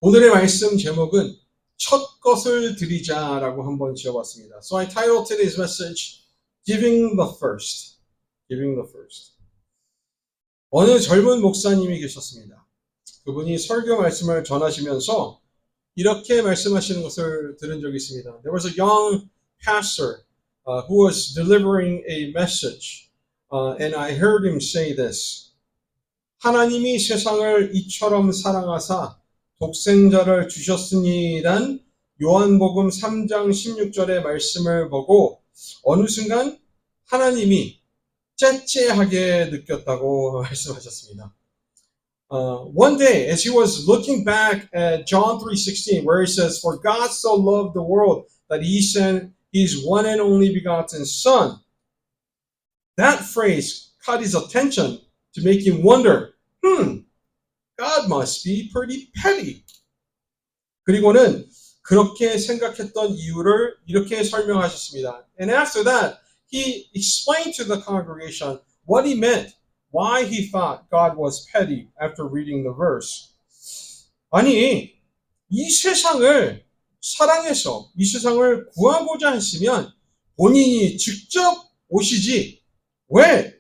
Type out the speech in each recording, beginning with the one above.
오늘의 말씀 제목은 첫 것을 드리자라고 한번 지어봤습니다. So I titled today's message, Giving the First. Giving the First. 어느 젊은 목사님이 계셨습니다. 그분이 설교 말씀을 전하시면서 이렇게 말씀하시는 것을 들은 적이 있습니다. There was a young pastor who was delivering a message, and I heard him say this. 하나님이 세상을 이처럼 사랑하사 독생자를 주셨으니란 요한복음 3장 16절의 말씀을 보고 어느 순간 하나님이 째째하게 느꼈다고 말씀하셨습니다. One day, as he was looking back at John 3:16, where he says, "For God so loved the world that he sent his one and only begotten Son," that phrase caught his attention to make him wonder, God must be pretty petty. 그리고는 그렇게 생각했던 이유를 이렇게 설명하셨습니다. And after that, he explained to the congregation what he meant, why he thought God was petty after reading the verse. 아니, 이 세상을 사랑해서 이 세상을 구하고자 했으면 본인이 직접 오시지 왜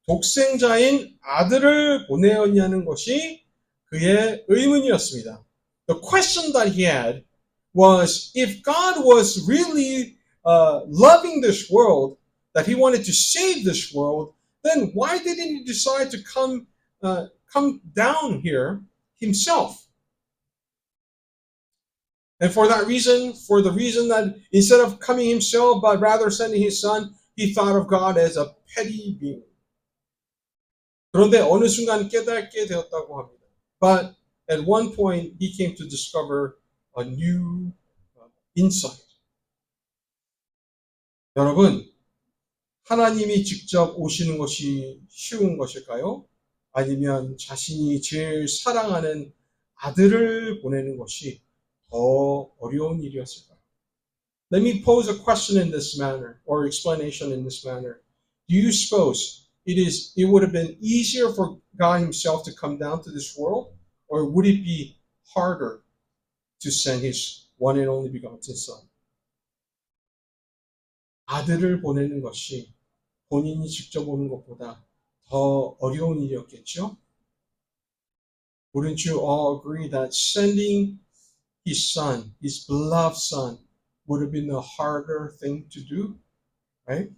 독생자인 아들을 보내었냐는 것이 그의 의문이었습니다. The question that he had was, if God was really loving this world, that he wanted to save this world, then why didn't he decide to come down here himself? And for that reason, for the reason that instead of coming himself, but rather sending his son, he thought of God as a petty being. 그런데 어느 순간 깨닫게 되었다고 합니다. But at one point, he came to discover a new insight. 여러분, 하나님이 직접 오시는 것이 쉬운 것일까요? 아니면 자신이 제일 사랑하는 아들을 보내는 것이 더 어려운 일이었을까요? Let me pose a question in this manner, or explanation in this manner. Do you suppose it would have been easier for God himself to come down to this world? Or would it be harder to send his one and only begotten son? 아들을 보내는 것이 본인이 직접 오는 것보다 더 어려운 일이었겠죠? Wouldn't you all agree that sending his son, his beloved son, would have been a harder thing to do? Right?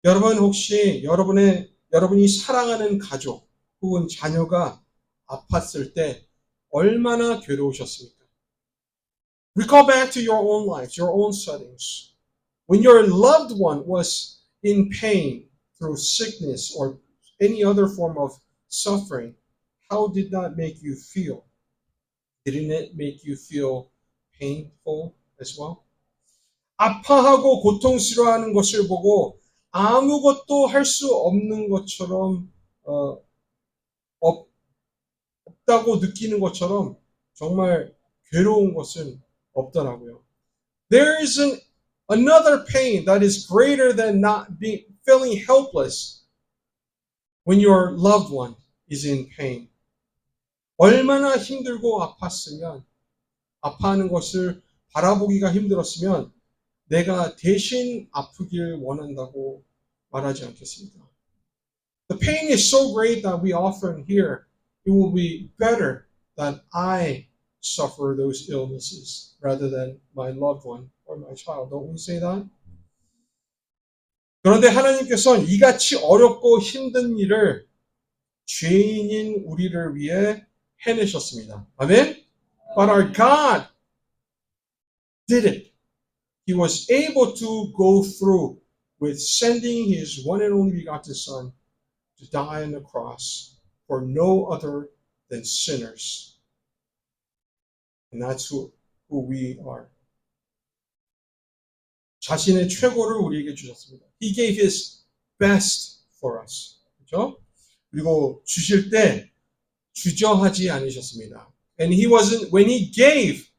여러분 혹시 여러분이 사랑하는 가족 혹은 자녀가 아팠을 때 얼마나 괴로우셨습니까? Recall back to your own lives, your own settings. When your loved one was in pain through sickness or any other form of suffering, how did that make you feel? Didn't it make you feel painful as well? 아파하고 고통스러워하는 것을 보고 아무것도 할 수 없는 것처럼 없다고 느끼는 것처럼 정말 괴로운 것은 없더라고요. There isn't another pain that is greater than not feeling helpless when your loved one is in pain. 얼마나 힘들고 아파하는 것을 바라보기가 힘들었으면 내가 대신 아프길 원한다고 말하지 않겠습니다. The pain is so great that we often hear it will be better that I suffer those illnesses rather than my loved one or my child. Don't we say that? 그런데 하나님께서는 이같이 어렵고 힘든 일을 죄인인 우리를 위해 해내셨습니다. 아멘? But our God did it. He was able to go through with sending his one and only begotten Son to die on the cross for no other than sinners. And that's who we are. 자신의 최고를 우리에게 주셨습니다. He gave his best for us. 그렇죠? 그리고 주실 때 주저하지 않으셨습니다. And when he gave,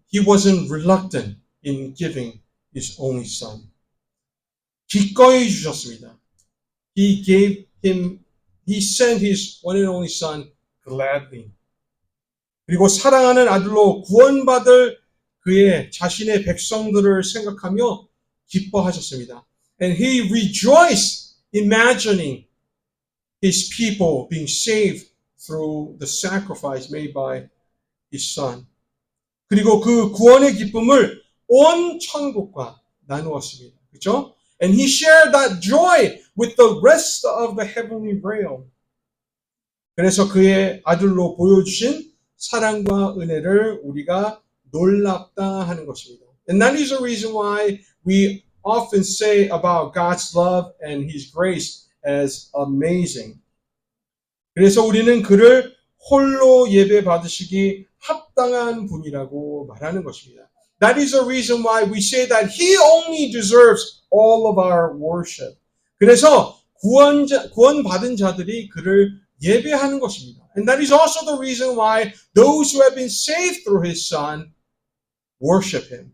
he wasn't reluctant in giving his only son. 기꺼이 주셨습니다. He sent his one and only son gladly. 그리고 사랑하는 아들로 구원받을 그의 자신의 백성들을 생각하며 기뻐하셨습니다. And he rejoiced imagining his people being saved through the sacrifice made by his son. 그리고 그 구원의 기쁨을 온 천국과 나누었습니다. 그렇죠? And he shared that joy with the rest of the heavenly realm. 그래서 그의 아들로 보여주신 사랑과 은혜를 우리가 놀랍다 하는 것입니다. And that is the reason why we often say about God's love and His grace as amazing. 그래서 우리는 그를 홀로 예배 받으시기 합당한 분이라고 말하는 것입니다. That is the reason why we say that He only deserves all of our worship. 그래서 구원받은 자들이 그를 예배하는 것입니다. And that is also the reason why those who have been saved through His Son worship Him.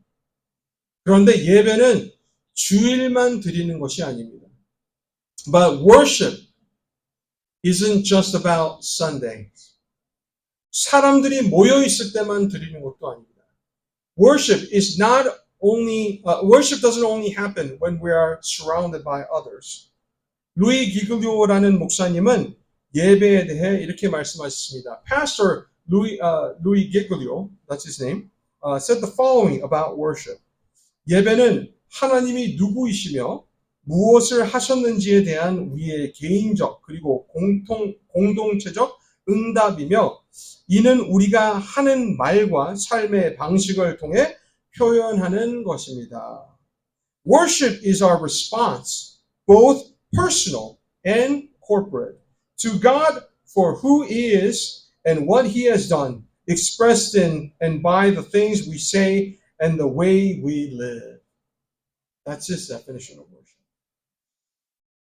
그런데 예배는 주일만 드리는 것이 아닙니다. But worship isn't just about Sunday. 사람들이 모여 있을 때만 드리는 것도 아닙니다. Worship is not only worship doesn't only happen when we are surrounded by others. 루이 기글리오라는 목사님은 예배에 대해 이렇게 말씀하셨습니다. Pastor Louis Giglio, that's his name, said the following about worship. 예배는 하나님이 누구이시며 무엇을 하셨는지에 대한 우리의 개인적 그리고 공동체적 응답이며 이는 우리가 하는 말과 삶의 방식을 통해 표현하는 것입니다. Worship is our response, both personal and corporate, to God for who He is and what He has done, expressed in and by the things we say and the way we live. That's His definition of worship.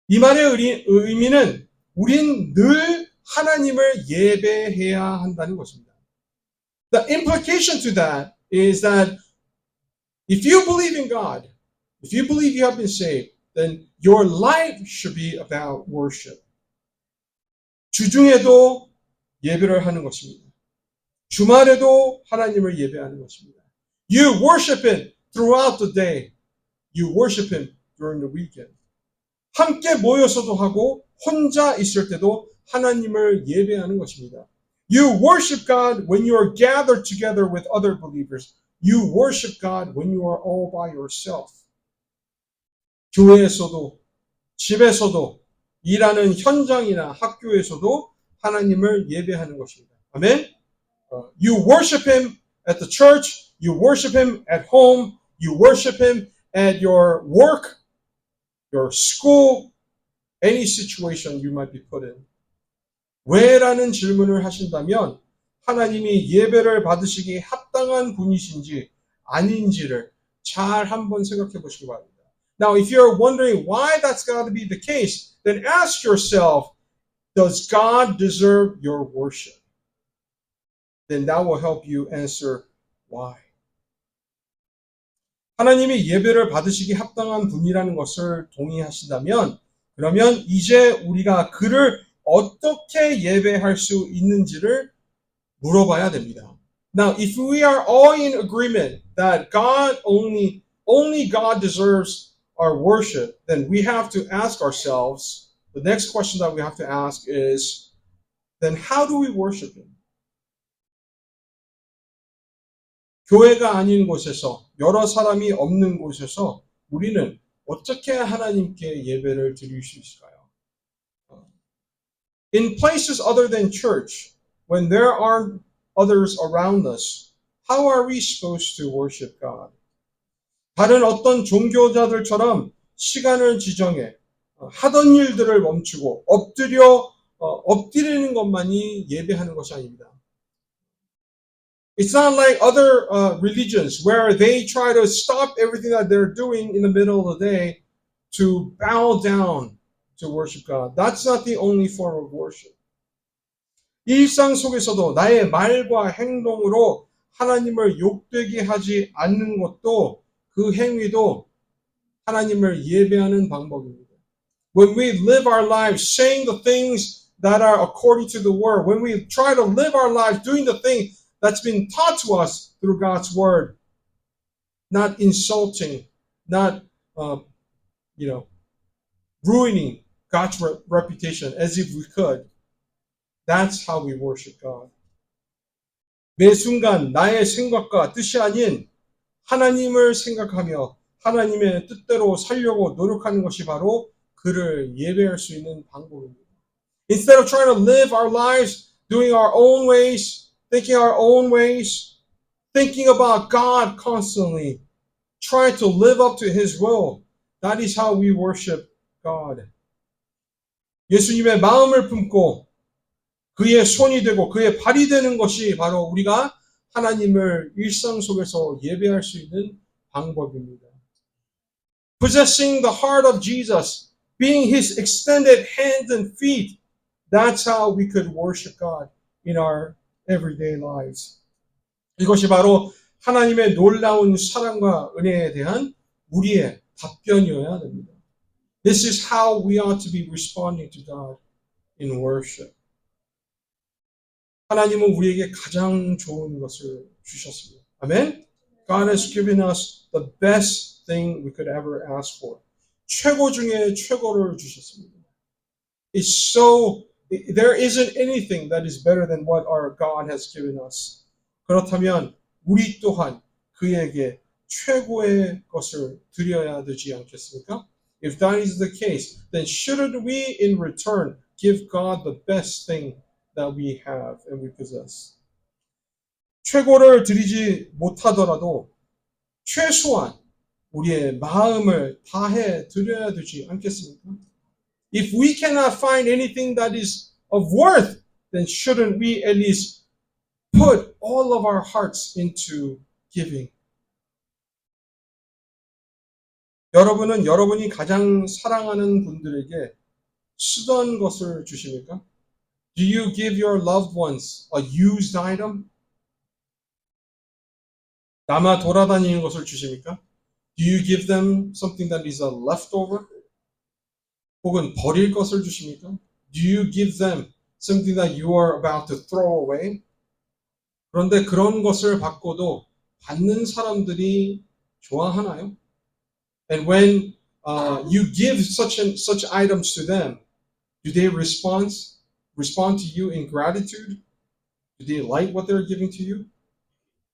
이 말의 의미는 우린 늘 하나님을 예배해야 한다는 것입니다. The implication to that is that if you believe in God, if you believe you have been saved, then your life should be about worship. 주중에도 예배를 하는 것입니다. 주말에도 하나님을 예배하는 것입니다. You worship Him throughout the day. You worship Him during the weekend. 함께 모여서도 하고 혼자 있을 때도 하나님을 예배하는 것입니다. You worship God when you are gathered together with other believers. You worship God when you are all by yourself. 교회에서도, 집에서도, 일하는 현장이나 학교에서도 하나님을 예배하는 것입니다. 아멘? You worship Him at the church. You worship Him at home. You worship Him at your work, your school, any situation you might be put in. 왜? 라는 질문을 하신다면 하나님이 예배를 받으시기 합당한 분이신지 아닌지를 잘 한번 생각해 보시기 바랍니다. Now, if you're wondering why that's got to be the case, then ask yourself, does God deserve your worship? Then that will help you answer why. 하나님이 예배를 받으시기 합당한 분이라는 것을 동의하신다면 그러면 이제 우리가 그를 어떻게 예배할 수 있는지를 물어봐야 됩니다. Now, if we are all in agreement that God only God deserves our worship, then we have to ask ourselves, the next question that we have to ask is, then how do we worship Him? 교회가 아닌 곳에서, 여러 사람이 없는 곳에서 우리는 어떻게 하나님께 예배를 드릴 수 있을까요? In places other than church, when there aren't others around us, how are we supposed to worship God? 다른 어떤 종교자들처럼 시간을 지정해 하던 일들을 멈추고 엎드리는 것만이 예배하는 것이 아닙니다. It's not like other religions where they try to stop everything that they're doing in the middle of the day to bow down to worship God. That's not the only form of worship. 일상 속에서도 나의 말과 행동으로 하나님을 욕되게 하지 않는 것도 그 행위도 하나님을 예배하는 방법입니다. When we live our lives saying the things that are according to the word, when we try to live our lives doing the things that's been taught to us through God's word. Not insulting, not, ruining God's reputation as if we could. That's how we worship God. 매 순간 나의 생각과 뜻이 아닌 하나님을 생각하며 하나님의 뜻대로 살려고 노력하는 것이 바로 그를 예배할 수 있는 방법입니다. Instead of trying to live our lives doing our own ways, thinking our own ways, thinking about God constantly, trying to live up to His will, that is how we worship God. 예수님의 마음을 품고 그의 손이 되고 그의 발이 되는 것이 바로 우리가 하나님을 일상 속에서 예배할 수 있는 방법입니다. Possessing the heart of Jesus, being His extended hands and feet, that's how we could worship God in our everyday lives. 이것이 바로 하나님의 놀라운 사랑과 은혜에 대한 우리의 답변이어야 됩니다. This is how we ought to be responding to God in worship. 하나님은 우리에게 가장 좋은 것을 주셨습니다. 아멘? God has given us the best thing we could ever ask for. 최고 중에 최고를 주셨습니다. It's so, there isn't anything that is better than what our God has given us. 그렇다면 우리 또한 그에게 최고의 것을 드려야 되지 않겠습니까? If that is the case, then shouldn't we in return give God the best thing that we have and we possess? 최고를 드리지 못하더라도 최소한 우리의 마음을 다해 드려야 되지 않겠습니까? If we cannot find anything that is of worth, then shouldn't we at least put all of our hearts into giving? 여러분은 여러분이 가장 사랑하는 분들에게 쓰던 것을 주십니까? Do you give your loved ones a used item? 남아 돌아다니는 것을 주십니까? Do you give them something that is a leftover? 혹은 버릴 것을 주십니까? Do you give them something that you are about to throw away? 그런데 그런 것을 받고도 받는 사람들이 좋아하나요? And when you give such items to them, do they respond to you in gratitude? Do they like what they're giving to you?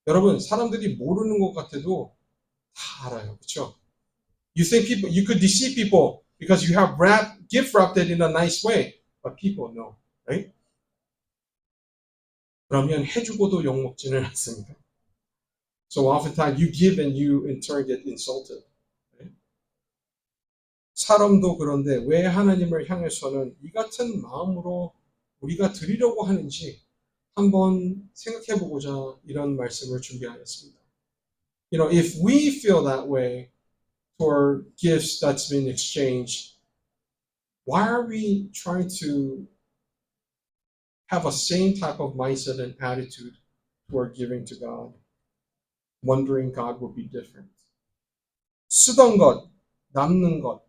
여러분, 사람들이 모르는 것 같아도 다 알아요. 그렇죠? You think you could deceive people because you have gift wrapped it in a nice way, but people know, right? 그러면 해주고도 욕먹지는 않습니다. So oftentimes you give and you in turn get insulted. Right? 사람도 그런데 왜 하나님을 향해서는 이 같은 마음으로 우리가 드리려고 하는지 한번 생각해보고자 이런 말씀을 준비하였습니다. If we feel that way for gifts that's been exchanged, why are we trying to have a same type of mindset and attitude toward giving to God, wondering God will be different? 쓰던 것, 남는 것,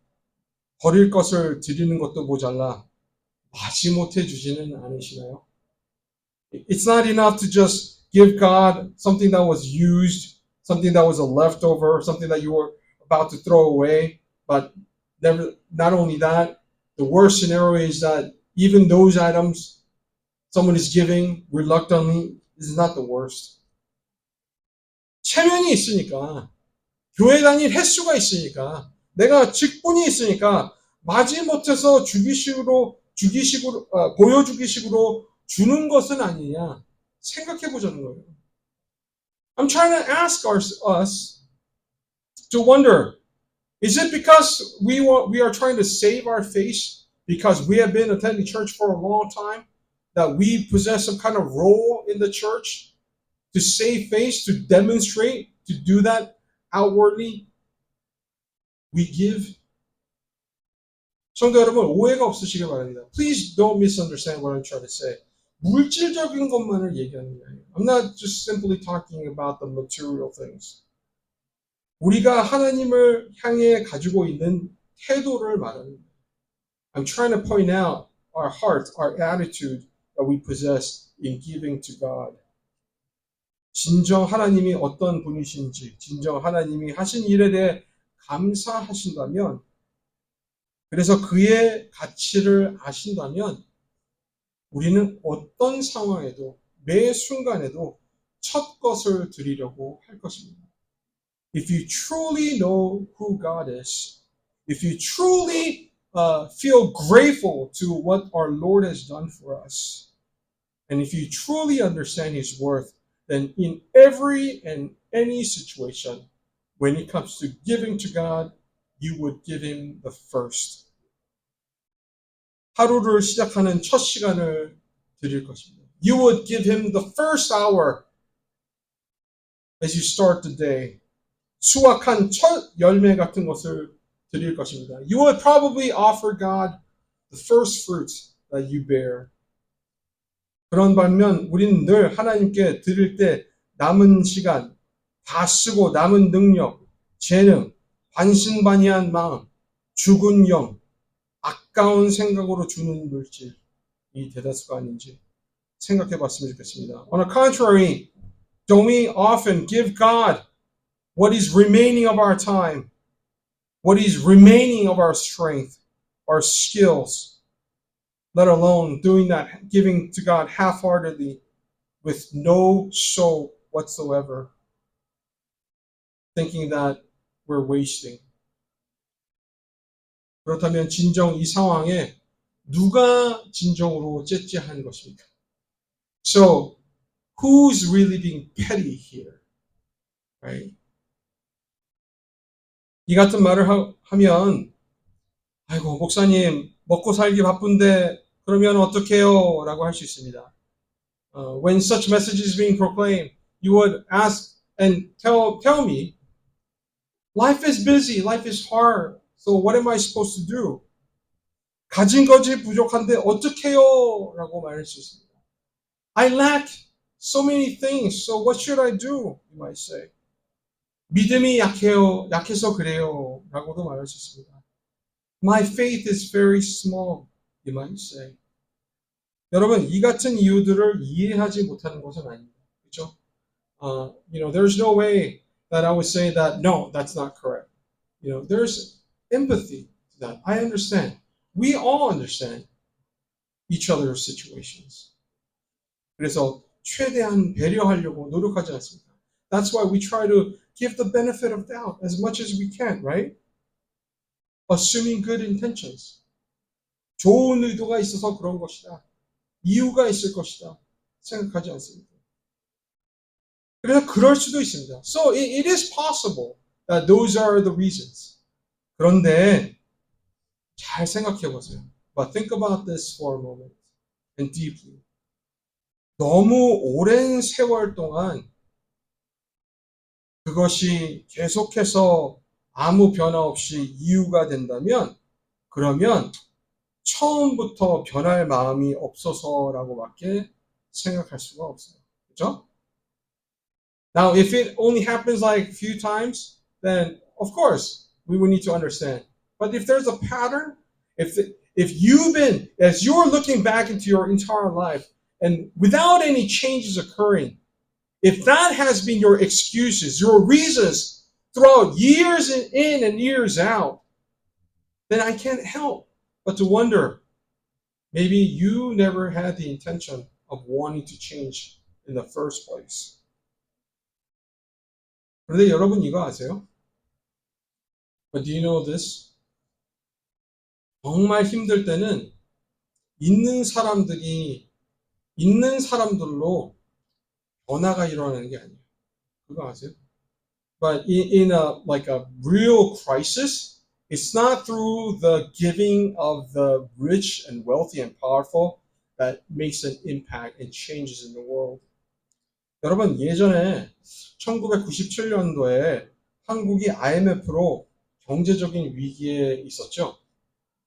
버릴 것을 드리는 것도 모자라 마지못해 주지는 않으시나요? It's not enough to just give God something that was used, something that was a leftover, something that you were about to throw away, but not only that, the worst scenario is that even those items someone is giving reluctantly is not the worst. 체면이 있으니까, 교회 다닐 횟수가 있으니까, 내가 직분이 있으니까 마지못해서 보여주기식으로 주는 것은 아니냐 생각해보자는 거예요. I'm trying to ask us to wonder, is it because we are trying to save our face because we have been attending church for a long time, that we possess some kind of role in the church to save face, to demonstrate, to do that outwardly? We give. 성도 여러분, 오해가 없으시길 바랍니다. Please don't misunderstand what I'm trying to say. 물질적인 것만을 얘기하는 게 아니에요. I'm not just simply talking about the material things. 우리가 하나님을 향해 가지고 있는 태도를 말하는 거예요. I'm trying to point out our heart, our attitude that we possess in giving to God. 진정 하나님이 어떤 분이신지, 진정 하나님이 하신 일에 대해 감사하신다면, 그래서 그의 가치를 아신다면, 우리는 어떤 상황에도, 매 순간에도 첫 것을 드리려고 할 것입니다. If you truly know who God is, if you truly feel grateful to what our Lord has done for us, and if you truly understand His worth, then in every and any situation, when it comes to giving to God, you would give Him the first. 하루를 시작하는 첫 시간을 드릴 것입니다. You would give Him the first hour as you start the day. 수확한 첫 열매 같은 것을 드릴 것입니다. You would probably offer God the first fruits that you bear. 그런 반면 우리는 늘 하나님께 드릴 때 남은 시간, 다 쓰고 남은 능력, 재능, 반신반의한 마음, 죽은 영, 아까운 생각으로 주는 물질, 이 대다수가 아닌지 생각해 봤으면 좋겠습니다. On the contrary, don't we often give God what is remaining of our time, what is remaining of our strength, our skills, let alone doing that, giving to God half-heartedly with no soul whatsoever, thinking that we're wasting. 그렇다면 진정 이 상황에 누가 진정으로 째째한 것입니까? So, who's really being petty here? Right? 이 같은 말을 하면 아이고 목사님 먹고 살기 바쁜데 그러면 어떡해요? 라고 할 수 있습니다. When such message is being proclaimed, you would ask and tell me, life is busy, life is hard, so what am I supposed to do? 가진 것이 부족한데 어떡해요? 라고 말할 수 있습니다. I lack so many things, so what should I do? You might say. 믿음이 약해서 그래요. 라고도 말할 수 있습니다. My faith is very small, you might say. 여러분, 이 같은 이유들을 이해하지 못하는 것은 아닙니다. 그렇죠? There's no way that I would say that, no, that's not correct. There's empathy to that. I understand. We all understand each other's situations. 그래서 최대한 배려하려고 노력하지 않습니까? That's why we try to give the benefit of doubt as much as we can, right? Assuming good intentions. 좋은 의도가 있어서 그런 것이다. 이유가 있을 것이다. 생각하지 않습니다. 그래서 그럴 수도 있습니다. So it is possible that those are the reasons. 그런데 잘 생각해 보세요. But think about this for a moment and deeply. 너무 오랜 세월 동안 그것이 계속해서 아무 변화 없이 이유가 된다면 그러면 처음부터 변할 마음이 없어서라고밖에 생각할 수가 없어요. 그렇죠? Now, if it only happens like a few times, then of course we would need to understand. But if there's a pattern, if you've been, as you're looking back into your entire life and without any changes occurring, if that has been your excuses, your reasons throughout years in and years out, then I can't help but to wonder, maybe you never had the intention of wanting to change in the first place. 그런데 여러분 이거 아세요? But do you know this? 정말 힘들 때는 있는 사람들로 변화가 일어나는 게 아니에요. 그거 아세요? But in a real crisis, it's not through the giving of the rich and wealthy and powerful that makes an impact and changes in the world. 여러분 예전에 1997년도에 한국이 IMF로 경제적인 위기에 있었죠.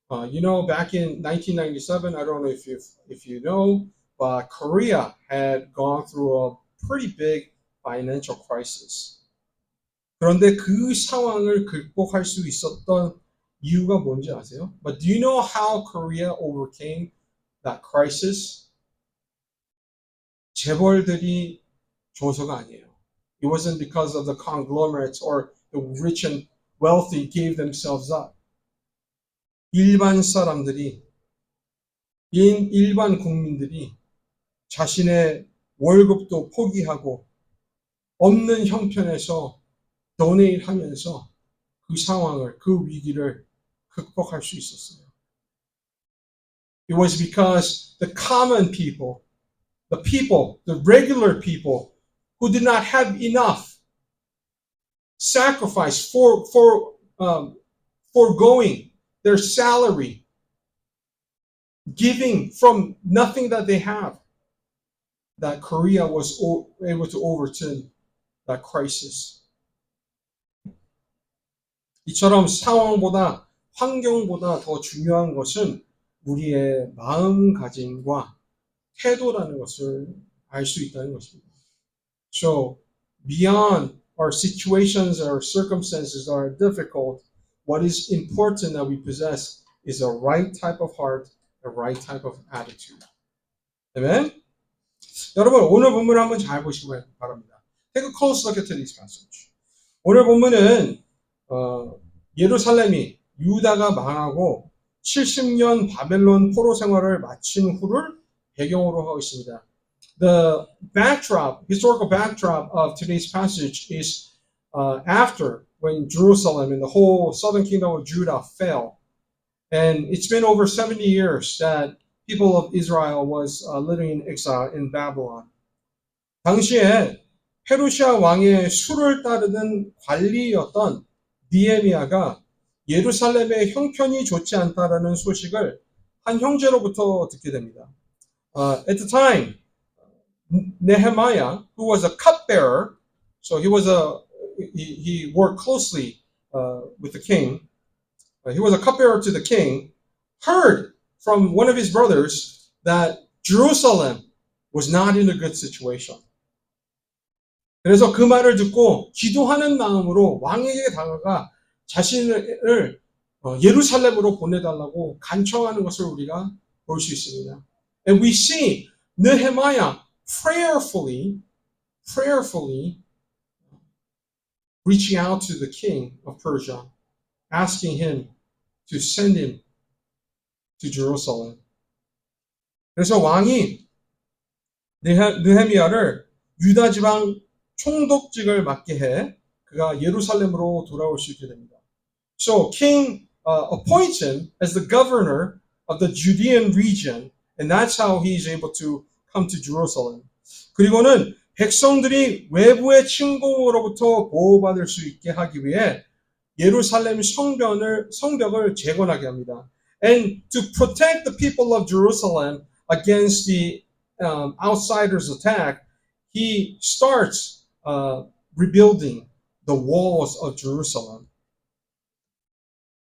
Back in 1997, I don't know if you know, but Korea had gone through a pretty big financial crisis. 그런데 그 상황을 극복할 수 있었던 이유가 뭔지 아세요? But do you know how Korea overcame that crisis? 재벌들이 줘서가 아니에요. It wasn't because of the conglomerates or the rich and wealthy gave themselves up. 일반 사람들이, 일반 국민들이 자신의 월급도 포기하고 없는 형편에서 도네일 하면서 그 상황을, 그 위기를 극복할 수 있었어요. It was because the common people, the regular people who did not have enough sacrifice foregoing their salary, giving from nothing that they have, that Korea was able to overturn that crisis. 이처럼 상황보다 환경보다 더 중요한 것은 우리의 마음가짐과 태도라는 것을 알 수 있다는 것입니다. So, beyond our situations, our circumstances are difficult, what is important that we possess is a right type of heart, a right type of attitude. Amen? 여러분, 오늘 본문을 한번 잘 보시기 바랍니다. Take a close look at today's passage. 오늘 본문은 예루살렘이 유다가 망하고 70년 바벨론 포로 생활을 마친 후를 배경으로 하고 있습니다. The backdrop, historical backdrop of today's passage is after when Jerusalem and the whole southern kingdom of Judah fell. And it's been over 70 years that people of Israel was living in exile in Babylon. 당시에 페르시아 왕의 수를 따르는 관리였던 느헤미야가 예루살렘의 형편이 좋지 않다라는 소식을 한 형제로부터 듣게 됩니다. At the time, Nehemiah, who was a cupbearer, so he worked closely with the king. He was a cupbearer to the king. Heard from one of his brothers that Jerusalem was not in a good situation. 그래서 그 말을 듣고 기도하는 마음으로 왕에게 다가가 자신을 예루살렘으로 보내달라고 간청하는 것을 우리가 볼 수 있습니다. And we see Nehemiah prayerfully reaching out to the king of Persia, asking him to send him to Jerusalem. 그래서 왕이 느헤미야를 유다 지방 총독직을 맡게 해 그가 예루살렘으로 돌아올 수 있게 됩니다. So king appoints him as the governor of the Judean region, and that's how he's able to come to Jerusalem. 그리고는 백성들이 외부의 침공으로부터 보호받을 수 있게 하기 위해 예루살렘 성벽을 재건하게 합니다. And to protect the people of Jerusalem against the outsiders' attack, he starts rebuilding the walls of Jerusalem.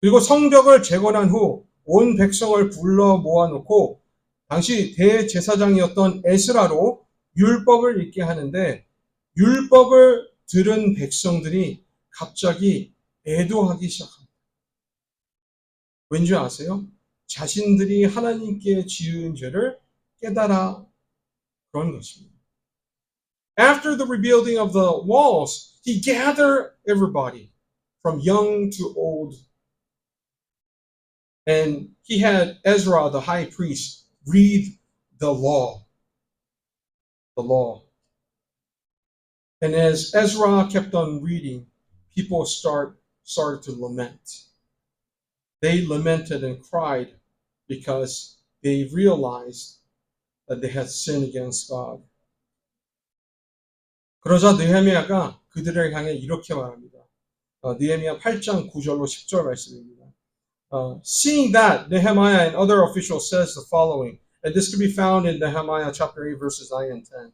그리고 성벽을 재건한 후 온 백성을 불러 모아놓고 당시 대제사장이었던 에스라로 율법을 읽게 하는데 율법을 들은 백성들이 갑자기 애도하기 시작합니다. 왠지 아세요? 자신들이 하나님께 지은 죄를 깨달아 그런 것입니다. After the rebuilding of the walls, he gathered everybody from young to old. And he had Ezra, the high priest, read the law. And as Ezra kept on reading, people started to lament. They lamented and cried because they realized that they had sinned against God. 그러자 느헤미야가 그들을 향해 이렇게 말합니다. 느헤미야 8장 9절로 10절 말씀입니다. Seeing that, Nehemiah and other officials says the following, and this can be found in Nehemiah chapter 8 verses 9 and 10.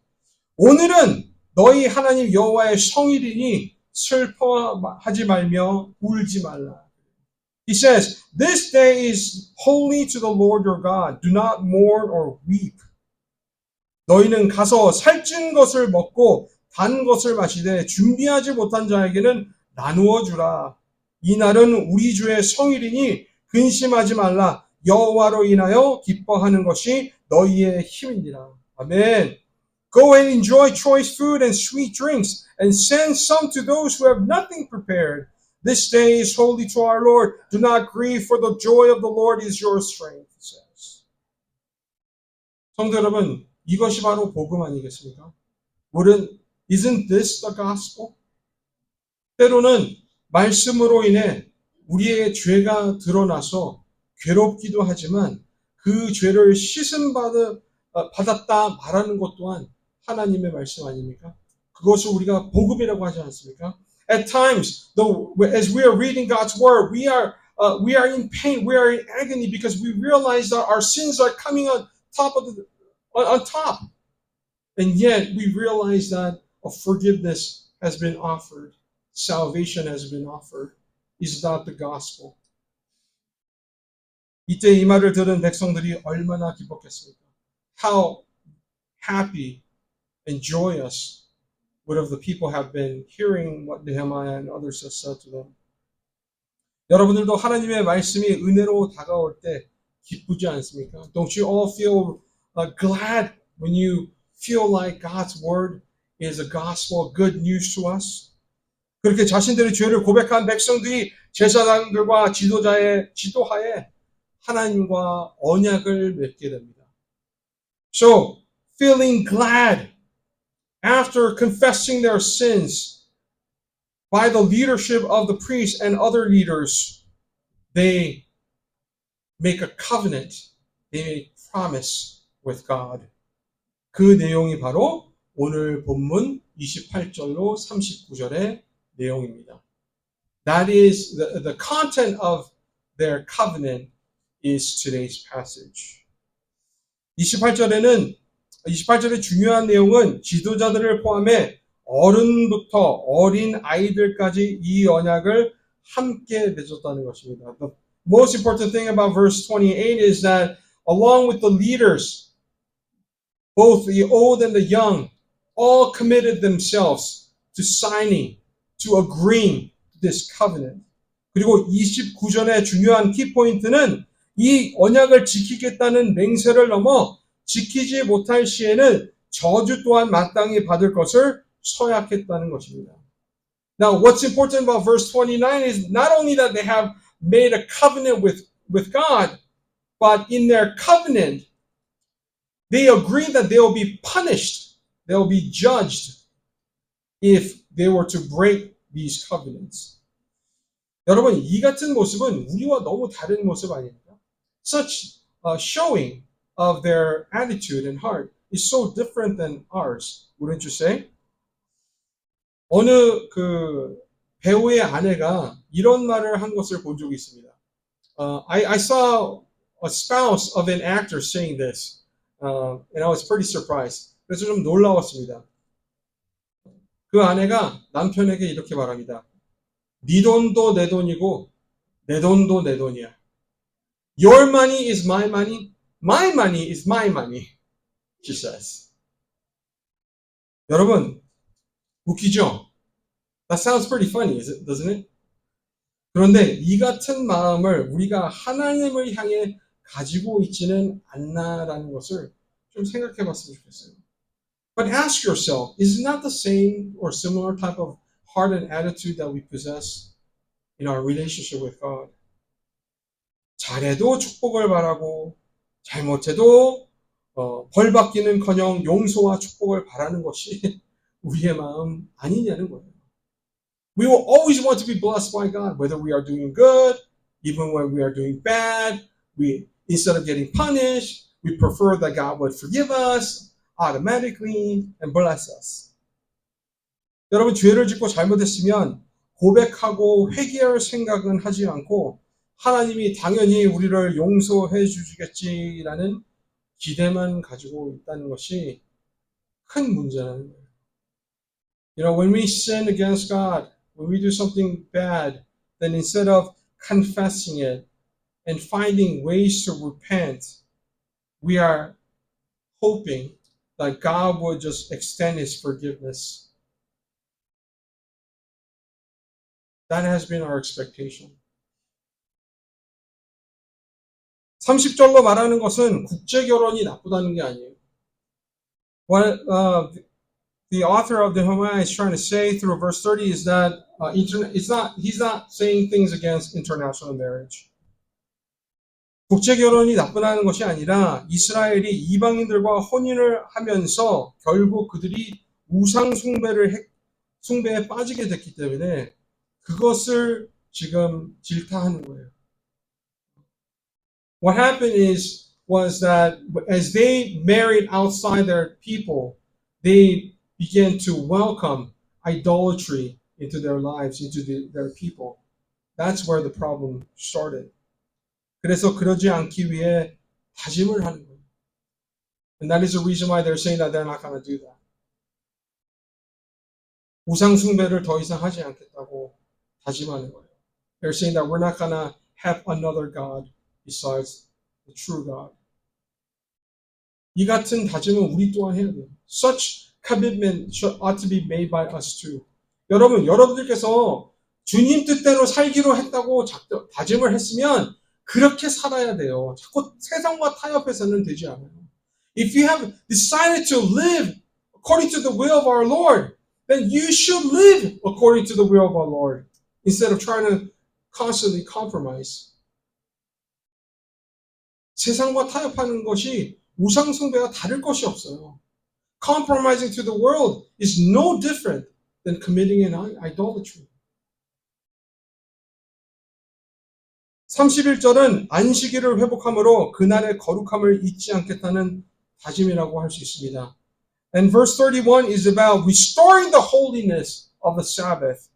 오늘은 너희 하나님 여호와의 성일이니 슬퍼하지 말며 울지 말라. He says, this day is holy to the Lord your God. Do not mourn or weep. 너희는 가서 살찐 것을 먹고 단 것을 마시되 준비하지 못한 자에게는 나누어 주라. 이 날은 우리 주의 성일이니 근심하지 말라. 여호와로 인하여 기뻐하는 것이 너희의 힘이니라. 아멘. Go and enjoy choice food and sweet drinks, and send some to those who have nothing prepared. This day is holy to our Lord. Do not grieve, for the joy of the Lord is your strength, it says. 성도 여러분, 이것이 바로 복음 아니겠습니까? Isn't this the gospel? 때로는 말씀으로 인해 우리의 죄가 드러나서 괴롭기도 하지만 그 죄를 받았다 말하는 것 또한 하나님의 말씀 아닙니까? 그것을 우리가 복음이라고 하지 않습니까? At times, as we are reading God's word, we are in pain, we are in agony because we realize that our sins are coming on top. And yet we realize that a forgiveness has been offered. Salvation has been offered. Is that the gospel? 이때 이 말을 들은 백성들이 얼마나 기뻤겠습니까? How happy and joyous would have the people have been hearing what Nehemiah and others have said to them. 여러분들도 하나님의 말씀이 은혜로 다가올 때 기쁘지 않습니까? Don't you all feel glad when you feel like God's word is a gospel, good news to us? 그렇게 자신들의 죄를 고백한 백성들이 제사장들과 지도하에 하나님과 언약을 맺게 됩니다. So, feeling glad after confessing their sins by the leadership of the priests and other leaders, they make a covenant, they make promise with God. 그 내용이 바로 오늘 본문 28절로 39절의 내용입니다. That is the content of their covenant is today's passage. 28절의 중요한 내용은 지도자들을 포함해 어른부터 어린 아이들까지 이 언약을 함께 맺었다는 것입니다. The most important thing about verse 28 is that along with the leaders, both the old and the young, all committed themselves to signing, to agreeing to this covenant. 그리고 29절의 중요한 키포인트는 이 언약을 지키겠다는 맹세를 넘어 지키지 못할 시에는 저주 또한 마땅히 받을 것을 서약했다는 것입니다. Now, what's important about verse 29 is not only that they have made a covenant with God, but in their covenant, they agree that they will be punished, they will be judged if they were to break these covenants. 여러분, 이 같은 모습은 우리와 너무 다른 모습 아닙니까? Such showing of their attitude and heart is so different than ours, wouldn't you say? 어느 배우의 아내가 이런 말을 한 것을 본 적이 있습니다. I saw a spouse of an actor saying this, and I was pretty surprised. 그래서 좀 놀라웠습니다. 그 아내가 남편에게 이렇게 말합니다. 네 돈도 내 돈이고 내 돈도 내 돈이야. Your money is my money. My money is my money. She says. 여러분, 웃기죠? That sounds pretty funny, doesn't it? 그런데 이 같은 마음을 우리가 하나님을 향해 가지고 있지는 않나라는 것을 좀 생각해 봤으면 좋겠어요. But ask yourself, is it not the same or similar type of heart and attitude that we possess in our relationship with God? 잘해도 축복을 바라고 잘못해도 벌 받기는커녕 용서와 축복을 바라는 것이 우리의 마음 아니냐는 거예요. We will always want to be blessed by God, whether we are doing good, even when we are doing bad. Instead of getting punished, we prefer that God would forgive us automatically and bless us. 여러분, 죄를 짓고 잘못했으면 고백하고 회개할 생각은 하지 않고 하나님이 당연히 우리를 용서해 주시겠지라는 기대만 가지고 있다는 것이 큰 문제라는 거예요. You know, when we sin against God, when we do something bad, then instead of confessing it and finding ways to repent, we are hoping that God would just extend His forgiveness. That has been our expectation. 30절로 말하는 것은 국제결혼이 나쁘다는 게 아니에요. what the author of Nehemiah is trying to say through verse 30 is that he's not saying things against international marriage. 국제 결혼이 나쁘다는 것이 아니라 이스라엘이 이방인들과 혼인을 하면서 결국 그들이 우상 숭배에 빠지게 됐기 때문에 그것을 지금 질타하는 거예요. What happened was that as they married outside their people, they began to welcome idolatry into their lives, into their people. That's where the problem started. 그래서 그러지 않기 위해 다짐을 하는 거예요. And that is the reason why they're saying that they're not going to do that. 우상 숭배를 더 이상 하지 않겠다고 다짐하는 거예요. They're saying that we're not going to have another God besides the true God. 이 같은 다짐은 우리 또한 해야 돼요. Such commitment ought to be made by us too. 여러분들께서 주님 뜻대로 살기로 했다고 다짐을 했으면 그렇게 살아야 돼요. 자꾸 세상과 타협해서는 되지 않아요. If you have decided to live according to the will of our Lord, then you should live according to the will of our Lord instead of trying to constantly compromise. 세상과 타협하는 것이 우상 숭배와 다를 것이 없어요. Compromising to the world is no different than committing an idolatry. 31절은 안식일을 회복함으로 그날의 거룩함을 잊지 않겠다는 다짐이라고 할 수 있습니다. And verse 31 is about restoring the holiness of the Sabbath.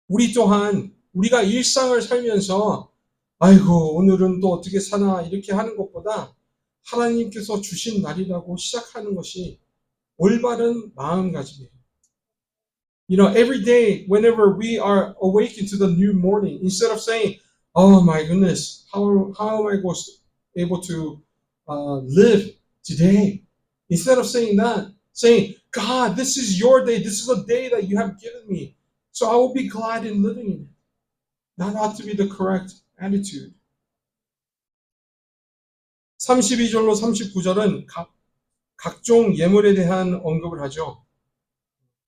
우리 또한 우리가 일상을 살면서 아이고 오늘은 또 어떻게 사나 이렇게 하는 것보다 하나님께서 주신 날이라고 시작하는 것이 올바른 마음가짐이에요. You know, every day, whenever we are awakened to the new morning, instead of saying, "Oh my goodness, how am I able to live today?" Instead of saying that, saying, "God, this is your day. This is a day that you have given me, so I will be glad in living in it." That ought to be the correct attitude. 32절로 39절은 각종 예물에 대한 언급을 하죠.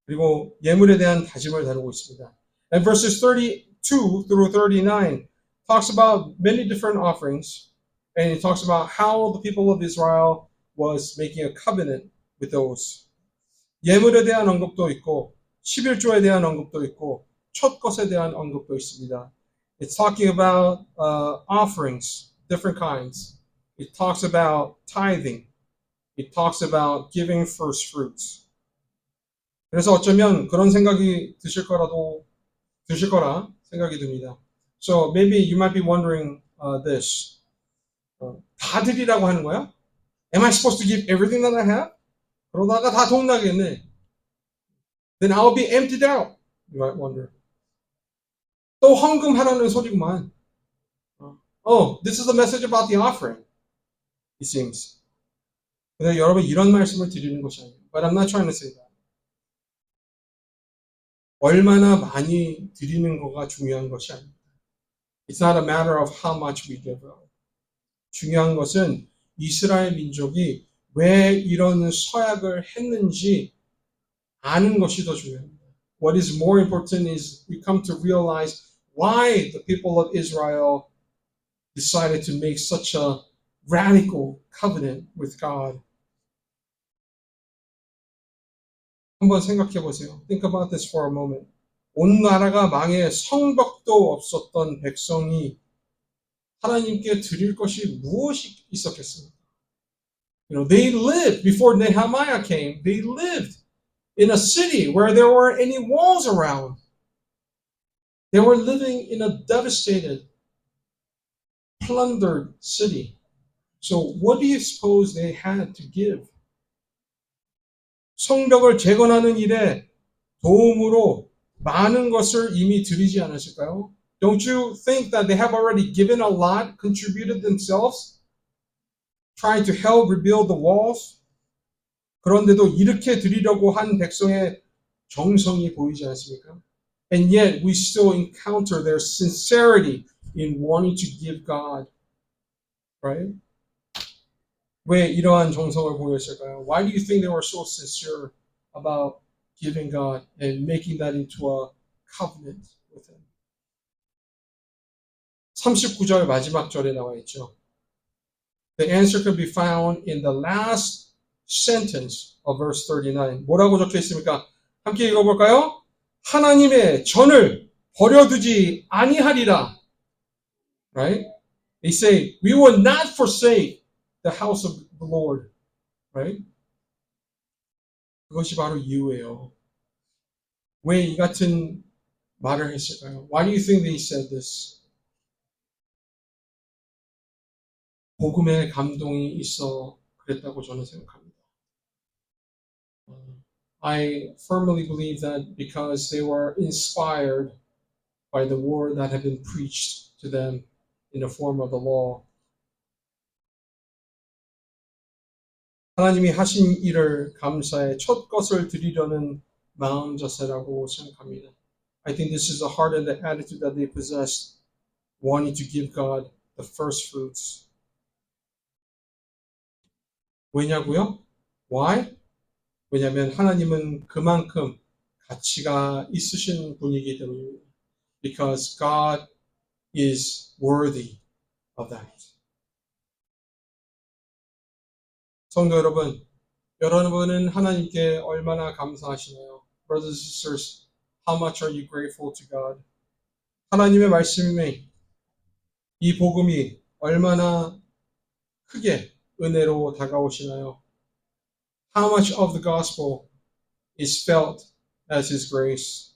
그리고 예물에 대한 다짐을 다루고 있습니다. And verses 32 through 39 talks about many different offerings, and it talks about how the people of Israel was making a covenant with those. 예물에 대한 언급도 있고 11조에 대한 언급도 있고 첫 것에 대한 언급도 있습니다. It's talking about offerings, different kinds. It talks about tithing. It talks about giving first fruits. 그래서 어쩌면 그런 생각이 드실 거라 생각이 듭니다. So maybe you might be wondering this. 다 드리라고 하는 거야? Am I supposed to give everything that I have? 그러다가 다 동나겠네. Then I'll be emptied out. You might wonder. 또 헌금하라는 소리구만. Oh, this is a message about the offering. It seems. 근데 여러분 이런 말씀을 드리는 것이 아니에요. But I'm not trying to say that. 얼마나 많이 드리는 거가 중요한 것이 아닙니다. It's not a matter of how much we give out. 중요한 것은 이스라엘 민족이 왜 이런 서약을 했는지 아는 것이 더 중요합니다. What is more important is we come to realize why the people of Israel decided to make such a radical covenant with God. 한번 생각해 보세요. Think about this for a moment. 온 나라가 망해 성벽도 없었던 백성이 하나님께 드릴 것이 무엇이 있었겠습니까? You know, they lived before Nehemiah came. They lived in a city where there weren't any walls around. They were living in a devastated, plundered city. So what do you suppose they had to give? 성벽을 재건하는 일에 도움으로 많은 것을 이미 드리지 않았을까요? Don't you think that they have already given a lot, contributed themselves, trying to help rebuild the walls? 그런데도 이렇게 드리려고 한 백성의 정성이 보이지 않습니까? And yet we still encounter their sincerity in wanting to give God, right? 왜 이러한 정성을 보였을까요? Why do you think they were so sincere about giving God and making that into a covenant with Him? 39절 마지막 절에 나와 있죠. The answer could be found in the last sentence of verse 39. 뭐라고 적혀 있습니까? 함께 읽어볼까요? 하나님의 전을 버려두지 아니하리라. Right? They say, we will not forsake the house of the Lord. Right? 그것이 바로 이유예요. 왜 이 같은 말을 했을까요? Why do you think they said this? 복음의 감동이 있어 그랬다고 저는 생각합니다. I firmly believe that because they were inspired by the word that had been preached to them in the form of the law. 하나님이 하신 일을 감사해 첫 것을 드리려는 마음 자세라고 생각합니다. I think this is the heart and the attitude that they possessed, wanting to give God the first fruits. 왜냐고요? Why? 왜냐하면 하나님은 그만큼 가치가 있으신 분이기 때문입니다. Because God is worthy of that. 성도 여러분, 여러분은 하나님께 얼마나 감사하시나요? Brothers and sisters, how much are you grateful to God? 하나님의 말씀이 이 복음이 얼마나 크게 은혜로 다가오시나요? How much of the gospel is felt as His grace?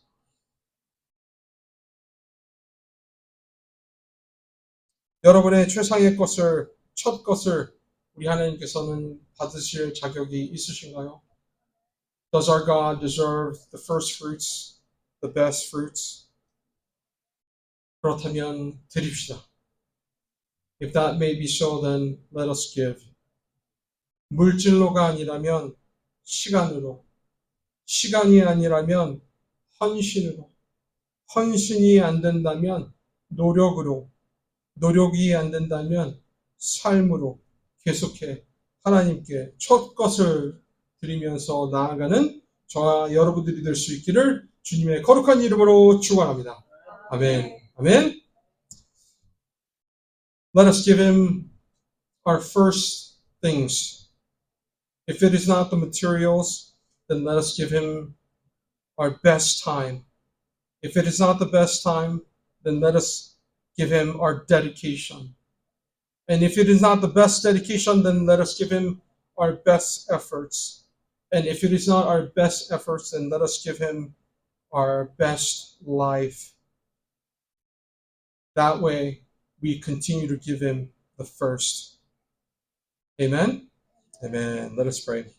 여러분의 최상의 것을, 첫 것을 우리 하나님께서는 받으실 자격이 있으신가요? Does our God deserve the first fruits, the best fruits? 그렇다면 드립시다. If that may be so, then let us give. 물질로가 아니라면 시간으로, 시간이 아니라면 헌신으로, 헌신이 안 된다면 노력으로, 노력이 안 된다면 삶으로 계속해 하나님께 첫 것을 드리면서 나아가는 저와 여러분들이 될 수 있기를 주님의 거룩한 이름으로 축원합니다. 아멘. 아멘. Let us give Him our first things. If it is not the materials, then let us give Him our best time. If it is not the best time, then let us give Him our dedication. And if it is not the best dedication, then let us give Him our best efforts. And if it is not our best efforts, then let us give Him our best life. That way, we continue to give Him the first. Amen? Amen. Let us pray.